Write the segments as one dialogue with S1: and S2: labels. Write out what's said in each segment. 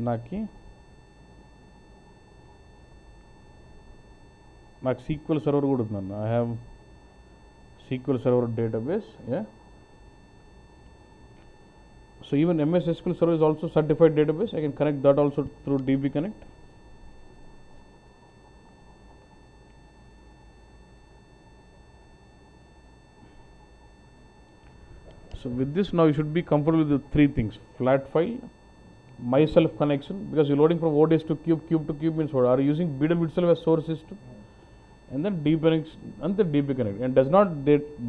S1: నాకు SQL server కూడా ఉందన్న. I have SQL Server database. Yeah. So even MS SQL Server is also certified database. I can connect that also through DB Connect. So with this now you should be comfortable with the three things: flat file, myself connection, because you're loading from ODS to cube to cube means what? Are you using BW itself as source system? And then DB Connect and the DB Connect, and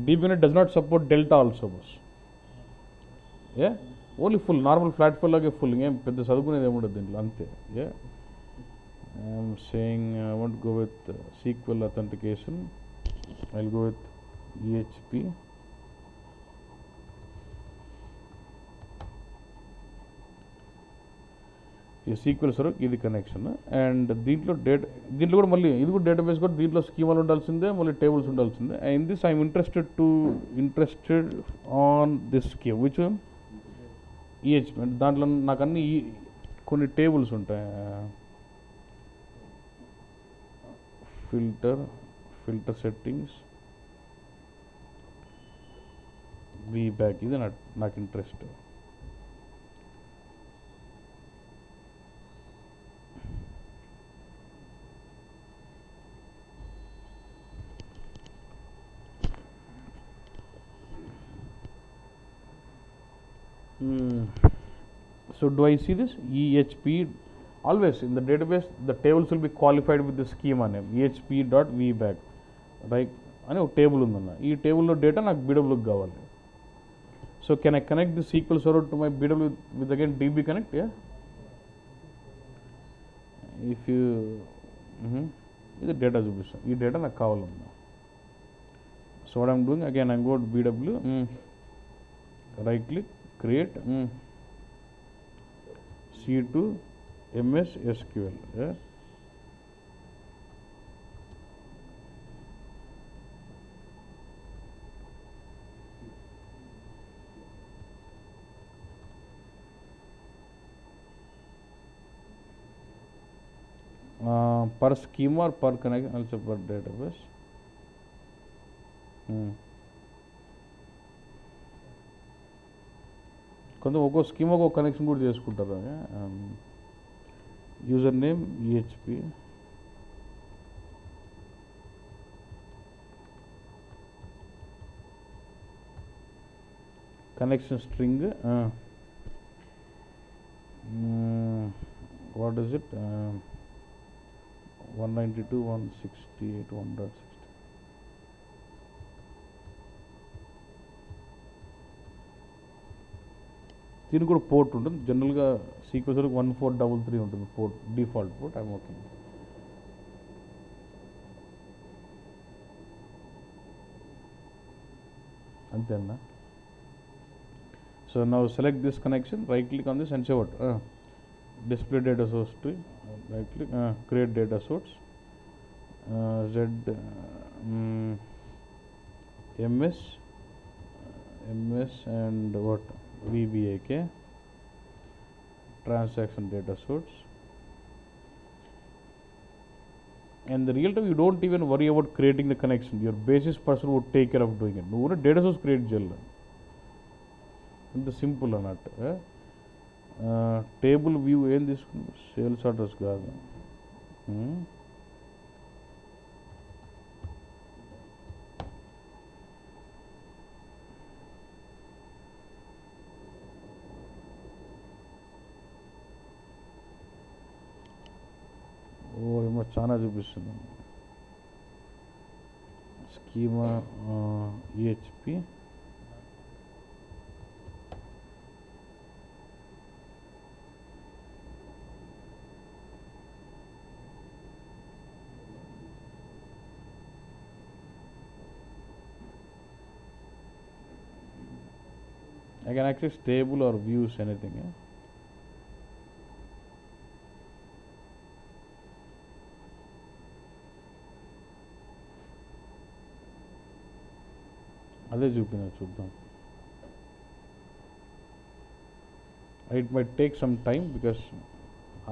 S1: DB Connect does not support Delta also, boss. Yeah, only full normal flat file like full. Yeah, పెద్ద చదువుకునేది ఏముండదు దీంట్లో అంతే. Yeah, I'm saying I want to go with SQL authentication. I'll go with EHP. ఈ SQL server ఇది connection. And దీంట్లో కూడా మళ్ళీ ఇది కూడా డేటాబేస్ కూడా దీంట్లో స్కీమాలు ఉండాల్సిందే, మళ్ళీ టేబుల్స్ ఉండాల్సిందే. In this I'm interested on this scheme which EHP. అంటే దాంట్లో నాకు అన్ని కొన్ని టేబుల్స్ ఉంటాయి. ఫిల్టర్ సెట్టింగ్స్, VBAC, ఇది నాకు interest. So do I see this EHP? Always in the database the tables will be qualified with the schema name EHP.VBAC, right? అని ఒక టేబుల్ ఉందన్న. ఈ టేబుల్లో డేటా నాకు BWకి కావాలి. So can I connect the SQL server to my BW with again DB Connect? Yeah. If you ఇది data చూపిస్తాను. ఈ డేటా నాకు కావాలన్నా. So what I'm doing, again I'm go to BW, right click, create C2 MS SQL. Yeah. Per schema or per connection, also per database. కొంత ఒక్కో scheme ఒక్కో connection కూడా చేసుకుంటారు. User name EHP, connection string, what is it, 192.168.1.60. దీనికి కూడా port ఉంటుంది. జనరల్గా SQL server 1433 ఉంటుంది port, default port. I'm okay. అంతేనా? So now select this connection, right click on this and say what, display data source to, right click, create data source, MS and what, VBAK, transaction data source. And the real time you don't even worry about creating the connection. Your basis person would take care of doing it. No data source create jella. ఇంత simple అన్నట్టు. Table view ఏం తీసుకున్నాం, sales address కాదు. ఏమో చాలా చూపిస్తుంది. Schema EHP, I can access table or views anything. Yeah? అదే చూద్దాం. It might take some time because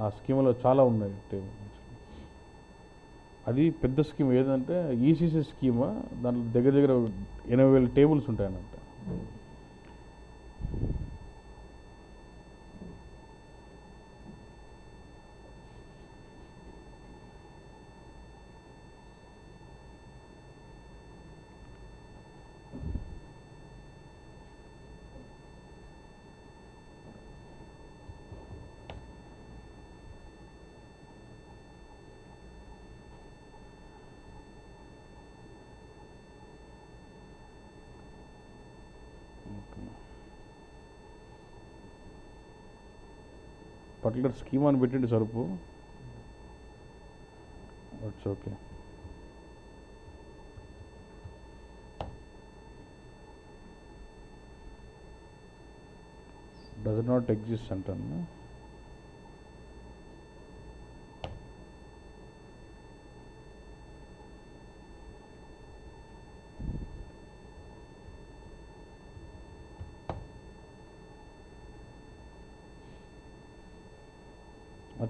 S1: ఆ స్కీమ్లో చాలా ఉన్నాయి టేబుల్. అది పెద్ద స్కీమ్ ఏదంటే ఈసీసీ స్కీమా, దాంట్లో దగ్గర దగ్గర 80,000 టేబుల్స్ ఉంటాయన్నమాట. పర్టికులర్ స్కీమ్ అని పెట్టండి సరుపు. It's okay. Does not exist అంటాను.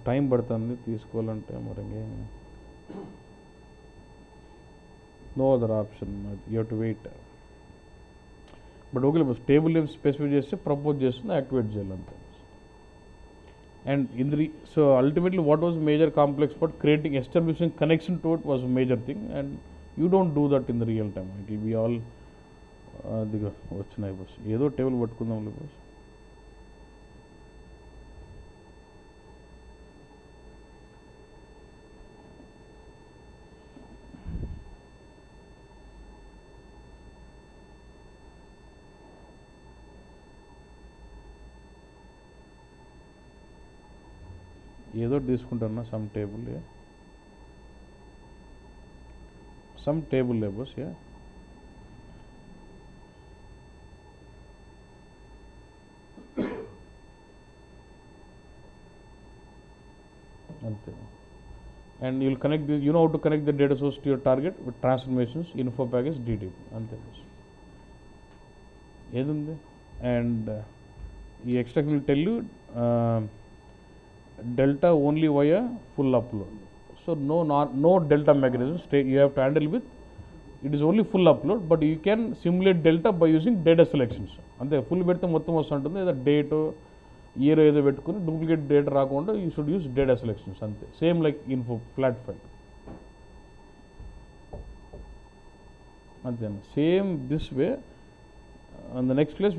S1: టైం పడుతుంది తీసుకోవాలంటే, మరి no other option, you have to wait. But okay, table name specify చేస్తే ప్రపోజ్ చేస్తుంది, యాక్టివేట్ చేయాలంటే. And in the so ultimately what was major complex but creating establishing connection to it was major thing, and you don't do that in the real time. It will be all అదిగా వచ్చినాయి బస్, ఏదో table పట్టుకుందాం bus. ఏదో తీసుకుంటానా some table, some table బస్. అంతే. And you'll connect this, you know how to connect the data source to your target with transformations, info package, DTP. అంతే బస్. ఏది ఉంది. అండ్ ఈ extraction will tell you delta only via full upload. So no delta mechanism. You have to handle with it is only full upload, but you can simulate delta by using data selections. అంతే, full పెడితే మొత్తం వస్తుంటుంది, ఏదో date year ఏదో పెట్టుకుని duplicate data రాకుండా you should use data selections. అంతే, same like info flat file. అంతే, same this way. On the next place